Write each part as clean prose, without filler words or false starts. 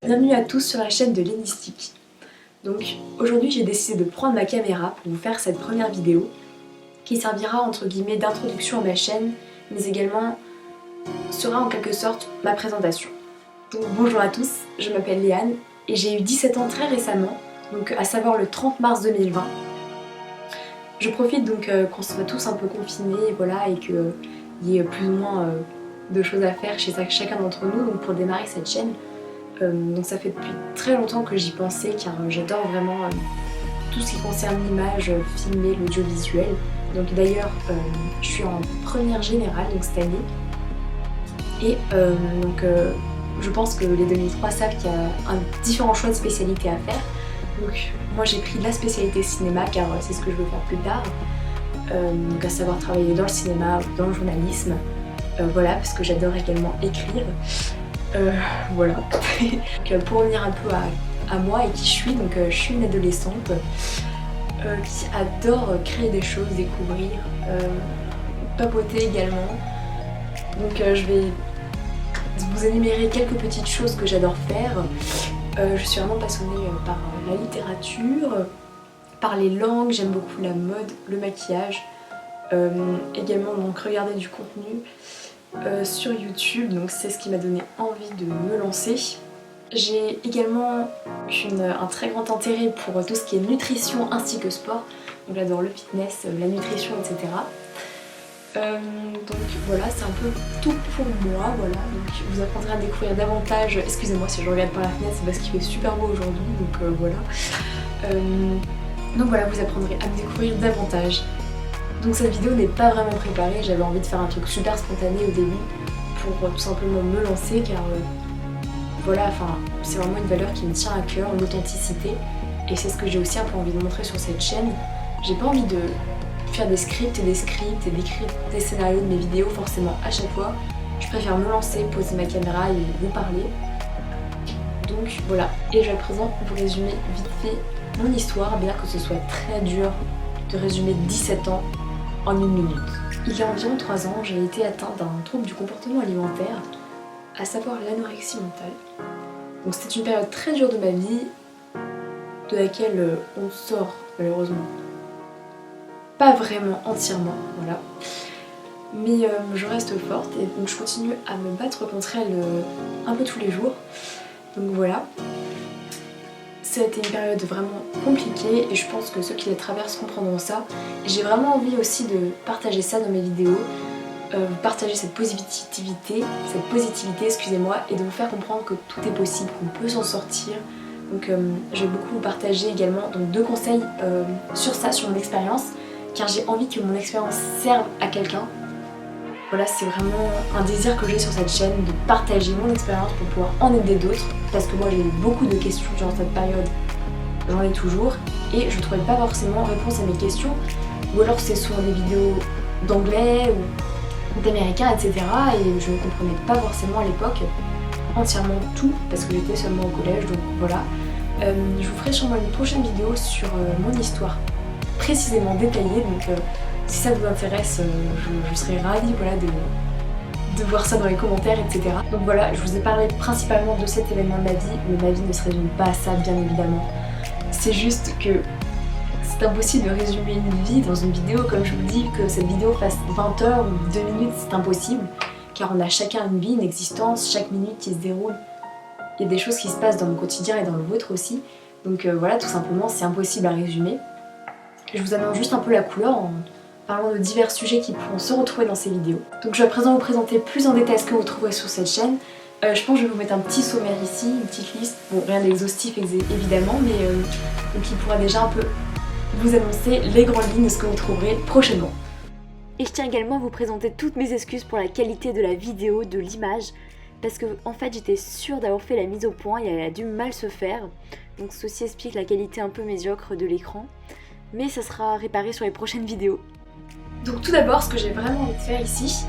Bienvenue à tous sur la chaîne de Lénistique. Donc aujourd'hui j'ai décidé de prendre ma caméra pour vous faire cette première vidéo qui servira entre guillemets d'introduction à ma chaîne mais également sera en quelque sorte ma présentation. Donc bonjour à tous, je m'appelle Léane et j'ai eu 17 ans très récemment, donc à savoir le 30 mars 2020. Je profite donc qu'on soit tous un peu confinés voilà, et qu'il y ait plus ou moins de choses à faire chez chacun d'entre nous donc pour démarrer cette chaîne. Donc ça fait depuis très longtemps que j'y pensais car j'adore vraiment tout ce qui concerne l'image, filmer, l'audiovisuel. Donc d'ailleurs je suis en première générale donc cette année et je pense que les 2003 savent qu'il y a un différent choix de spécialité à faire. Donc moi j'ai pris la spécialité cinéma car c'est ce que je veux faire plus tard, donc à savoir travailler dans le cinéma, dans le journalisme, voilà parce que j'adore également écrire. Voilà. Donc, pour revenir un peu à moi et qui je suis, donc je suis une adolescente qui adore créer des choses, découvrir, papoter également. Donc je vais vous énumérer quelques petites choses que j'adore faire. Je suis vraiment passionnée par la littérature, par les langues, j'aime beaucoup la mode, le maquillage, également donc regarder du contenu. Sur YouTube, donc c'est ce qui m'a donné envie de me lancer. J'ai également un très grand intérêt pour tout ce qui est nutrition ainsi que sport, donc j'adore le fitness, la nutrition, etc. Donc voilà, c'est un peu tout pour moi, voilà. Donc vous apprendrez à découvrir davantage, excusez-moi si je regarde par la fenêtre, c'est parce qu'il fait super beau aujourd'hui, donc voilà. Donc voilà, vous apprendrez à me découvrir davantage. Donc cette vidéo n'est pas vraiment préparée, j'avais envie de faire un truc super spontané au début pour tout simplement me lancer car voilà, enfin c'est vraiment une valeur qui me tient à cœur, l'authenticité, et c'est ce que j'ai aussi un peu envie de montrer sur cette chaîne. J'ai pas envie de faire des scripts et d'écrire des scénarios de mes vidéos forcément à chaque fois. Je préfère me lancer, poser ma caméra et vous parler. Donc voilà, et je vais à présent vous résumer vite fait mon histoire, bien que ce soit très dur de résumer 17 ans en une minute. Il y a environ 3 ans, j'ai été atteinte d'un trouble du comportement alimentaire, à savoir l'anorexie mentale. Donc c'était une période très dure de ma vie, de laquelle on sort malheureusement pas vraiment entièrement, voilà. Mais je reste forte et donc je continue à me battre contre elle un peu tous les jours. Donc voilà. Ça a été une période vraiment compliquée et je pense que ceux qui la traversent comprendront ça. J'ai vraiment envie aussi de partager ça dans mes vidéos, partager cette positivité, excusez-moi, et de vous faire comprendre que tout est possible, qu'on peut s'en sortir. Donc je vais beaucoup vous partager également donc 2 conseils sur ça, sur mon expérience, car j'ai envie que mon expérience serve à quelqu'un. Voilà, c'est vraiment un désir que j'ai sur cette chaîne, de partager mon expérience pour pouvoir en aider d'autres, parce que moi j'ai eu beaucoup de questions durant cette période, j'en ai toujours, et je trouvais pas forcément réponse à mes questions, ou alors c'est souvent des vidéos d'anglais ou d'américains, etc. et je ne comprenais pas forcément à l'époque entièrement tout, parce que j'étais seulement au collège, donc voilà. Je vous ferai sûrement une prochaine vidéo sur mon histoire précisément détaillée, donc si ça vous intéresse, je serais ravie voilà, de voir ça dans les commentaires, etc. Donc voilà, je vous ai parlé principalement de cet événement de ma vie, mais ma vie ne se résume pas à ça, bien évidemment. C'est juste que c'est impossible de résumer une vie dans une vidéo, comme je vous dis, que cette vidéo fasse 20 heures ou 2 minutes, c'est impossible, car on a chacun une vie, une existence, chaque minute qui se déroule. Il y a des choses qui se passent dans mon quotidien et dans le vôtre aussi, donc voilà, tout simplement, c'est impossible à résumer. Je vous annonce juste un peu la couleur en parlant de divers sujets qui pourront se retrouver dans ces vidéos. Donc je vais à présent vous présenter plus en détail ce que vous trouverez sur cette chaîne. Je pense que je vais vous mettre un petit sommaire ici, une petite liste, bon rien d'exhaustif évidemment, mais qui pourra déjà un peu vous annoncer les grandes lignes de ce que vous trouverez prochainement. Et je tiens également à vous présenter toutes mes excuses pour la qualité de la vidéo, de l'image, parce que en fait j'étais sûre d'avoir fait la mise au point et elle a dû mal se faire, donc ceci explique la qualité un peu médiocre de l'écran, mais ça sera réparé sur les prochaines vidéos. Donc tout d'abord, ce que j'ai vraiment envie de faire ici,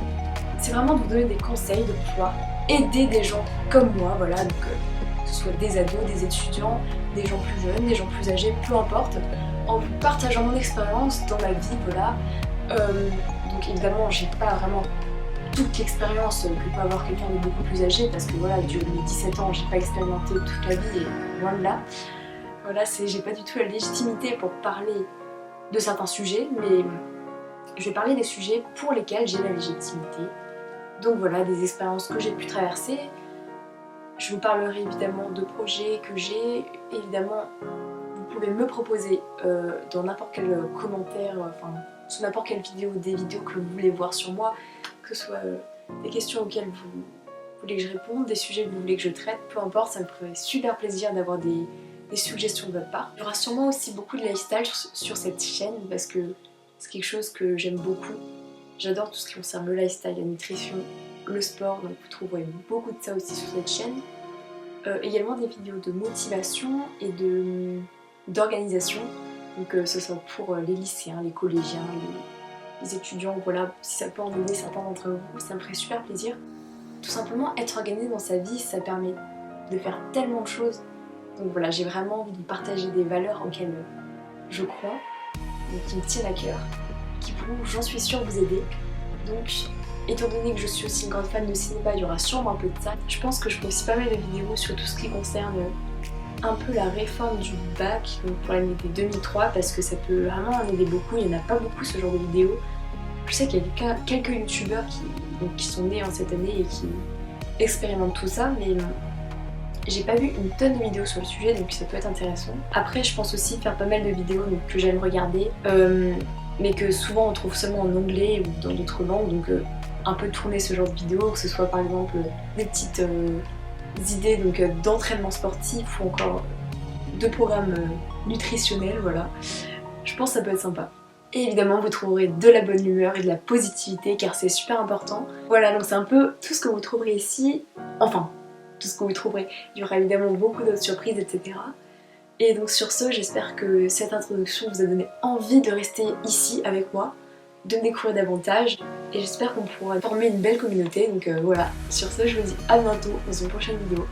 c'est vraiment de vous donner des conseils, de pouvoir aider des gens comme moi, voilà, donc que ce soit des ados, des étudiants, des gens plus jeunes, des gens plus âgés, peu importe, en vous partageant mon expérience dans ma vie, voilà. Donc évidemment, j'ai pas vraiment toute l'expérience que peut avoir quelqu'un de beaucoup plus âgé, parce que voilà, du mes 17 ans, j'ai pas expérimenté toute la vie et loin de là. Voilà, j'ai pas du tout la légitimité pour parler de certains sujets, mais je vais parler des sujets pour lesquels j'ai la légitimité. Donc voilà, des expériences que j'ai pu traverser. Je vous parlerai évidemment de projets que j'ai. Évidemment, vous pouvez me proposer dans n'importe quel commentaire, enfin sous n'importe quelle vidéo, des vidéos que vous voulez voir sur moi, que ce soit des questions auxquelles vous voulez que je réponde, des sujets que vous voulez que je traite, peu importe, ça me ferait super plaisir d'avoir des suggestions de votre part. Il y aura sûrement aussi beaucoup de lifestyle sur cette chaîne parce que c'est quelque chose que j'aime beaucoup. J'adore tout ce qui concerne le lifestyle, la nutrition, le sport, donc vous trouverez beaucoup de ça aussi sur cette chaîne. Également des vidéos de motivation et d'organisation, donc que ce soit pour les lycéens, les collégiens, les étudiants, voilà, si ça peut en aider certains d'entre vous, ça me ferait super plaisir. Tout simplement, être organisé dans sa vie, ça permet de faire tellement de choses. Donc voilà, j'ai vraiment envie de partager des valeurs auxquelles je crois, et qui me tiennent à cœur, qui pourront, j'en suis sûre, vous aider. Donc, étant donné que je suis aussi une grande fan de cinéma, il y aura sûrement un peu de ça. Je pense que je ferai aussi pas mal de vidéos sur tout ce qui concerne un peu la réforme du bac, donc pour l'année 2003, parce que ça peut vraiment en aider beaucoup. Il n'y en a pas beaucoup ce genre de vidéos. Je sais qu'il y a quelques youtubeurs qui sont nés en cette année et qui expérimentent tout ça, mais j'ai pas vu une tonne de vidéos sur le sujet, donc ça peut être intéressant. Après, je pense aussi faire pas mal de vidéos donc, que j'aime regarder, mais que souvent on trouve seulement en anglais ou dans d'autres langues, donc un peu tourner ce genre de vidéos, que ce soit par exemple des petites idées d'entraînement sportif ou encore de programmes nutritionnels, voilà. Je pense que ça peut être sympa. Et évidemment, vous trouverez de la bonne humeur et de la positivité car c'est super important. Voilà, donc c'est un peu tout ce que vous trouverez ici, enfin, tout ce que vous trouverez. Il y aura évidemment beaucoup d'autres surprises, etc. Et donc sur ce, j'espère que cette introduction vous a donné envie de rester ici avec moi, de me découvrir davantage, et j'espère qu'on pourra former une belle communauté. Donc voilà, sur ce, je vous dis à bientôt dans une prochaine vidéo.